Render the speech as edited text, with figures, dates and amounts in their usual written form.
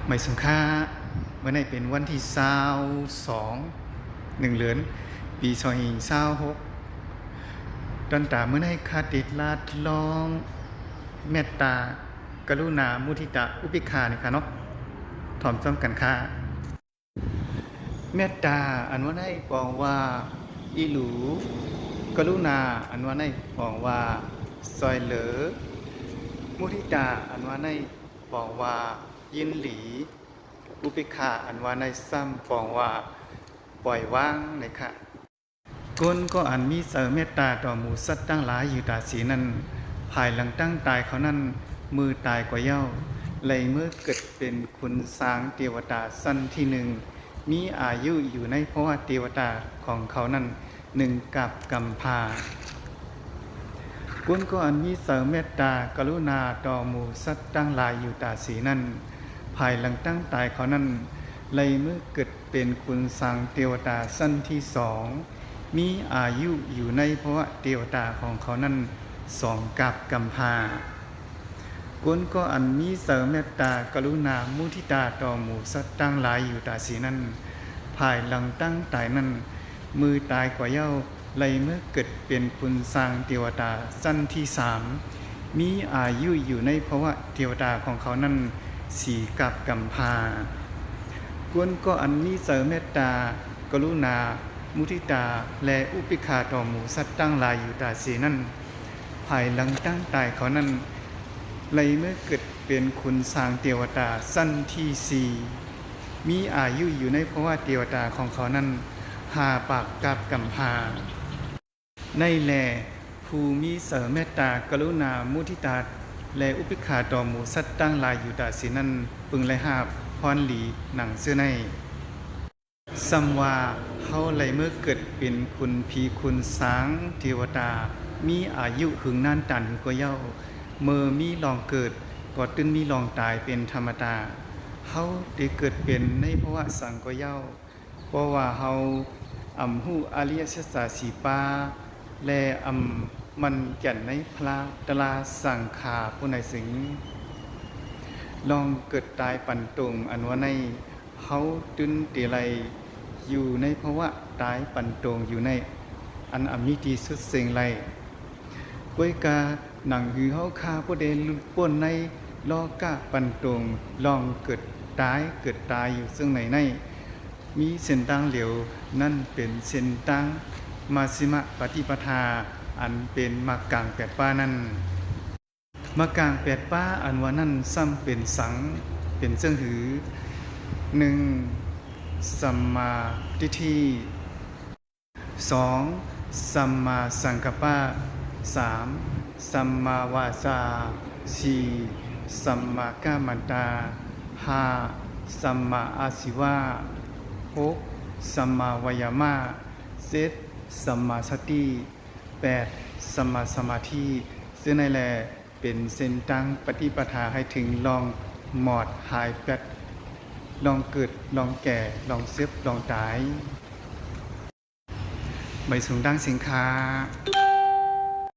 ไม่สงค่าเมื่อในเป็นวันที่22 เดือนปี2026ดันตาเมื่อในคาติดลาดลองเมตตากรุณามุทิตาอุปิคานี่ค่ะเนาะถ่อมซ้ำกันค่ะเมตตาอันว่าได้บอกว่าอีหลูกรุณาอันว่าได้บอกว่าซอยเหลือมุทิตาอันว่าได้บอกว่ายินหลีอุปิคาอันว่าในซ้ำปองว่าปล่อยว่างนะคะกุนก็อันมีเสริมเมตตาต่อหมู่สัตว์ตั้งหลายอยู่ตาสีนั้นภายหลังตั้งตายเขานั้นมือตายกว่าเย้าเลยเมื่อเกิดเป็นคุณสางเทวดาสั้นที่หนึ่งมีอายุอยู่ในเพราะว่าเทวดาของเขานั้นหนึ่งกับกัมพากุนก็อันมีเสริมเมตตากรุณาต่อหมู่สัตว์ตั้งหลายอยู่ตาสีนั้นภายหลังตั้งตายเขานั้นเลยเมื่อเกิดเป็นคุณสังเทวดาสั้นที่สองมีอายุอยู่ในเพราะว่าเทวดาของเขานั้นสองกับกัมพากุนก็อันมีเสริมเมตตากรุณามุทิตาต่อหมู่สัตว์ตั้งหลายอยู่ตาสีนั้นภายหลังตั้งตายนั้นมือตายกว่าเย้าเลยเมื่อเกิดเป็นคุณสังเทวดาสั้นที่สามมีอายุอยู่ในเพราะว่าเทวดาของเขานั้นสี่กับกัมพากวนก็อันมีเสริมเมตตากรุณามุทิตาและอุปิคาต่อหมู่สัตว์ตั้งหลายอยู่ตาสีนั้นภายหลังตั้งตายเขานั้นเลยเมื่อเกิดเป็นคุณสางเทวดาสั้นที่สี่มีอายุอยู่ในเพราะว่าเทวดาของเขานั้นหาปากกับกัมพาในแลภูมิเสริมเมตตากรุณามุทิตาและอุปิคาต่อหมู่สัตว์ตั้งหลายอยู่ตาสีนั้นปึงและหาบพรหลีหนังเสื้อในสัมวาเฮาไหลเมื่อเกิดเป็นคุณพีคุณสางเทวดามีอายุหึงนานตันกว่าเย้าเมื่อมีลองเกิดก็ตึงมีลองตายเป็นธรรมดาเฮาได้เกิดเป็นในภาวะสังกว่าเย้าเพราะว่าเฮาฮู้อริยสัจสี่ปาและมันแก่นในพระตลาสังขาผู้ในสิงลองเกิดตายปันตรงอันว่าในเฮาตึนเตไลอยู่ในภาวะตายปันตรงอยู่ในอันอมิติสุดเสียงไรกวยกาหนังหือเฮาคาผู้ใดหลุดพ้นในลอกะปันตรงลองเกิดตายอยู่ซึ่งในมีเส้นทางเหลียวนั่นเป็นเส้นทางมาสิมะปฏิปทาอันเป็นมรรคกลางแปดป้านั่นมรรคกลางแปดป้าอันว่านั่นซ้ำเป็นสังเป็นเสื่องหือหนึ่งสัมมาทิฏฐิสองสัมมาสังกัปปะสามสัมมาวาจาสี่สัมมากัมมันตาห้าสัมมาอาชีวะหกสัมมาวายามะเจ็ดสัมมาสติ8สัมมาสมาธิซึ่งในแลเป็นเส้นทางปฏิปทาให้ถึงลองหมอดหายแปดลองเกิดลองแก่ลองเซฟลองตายใบสูงดังสินค้า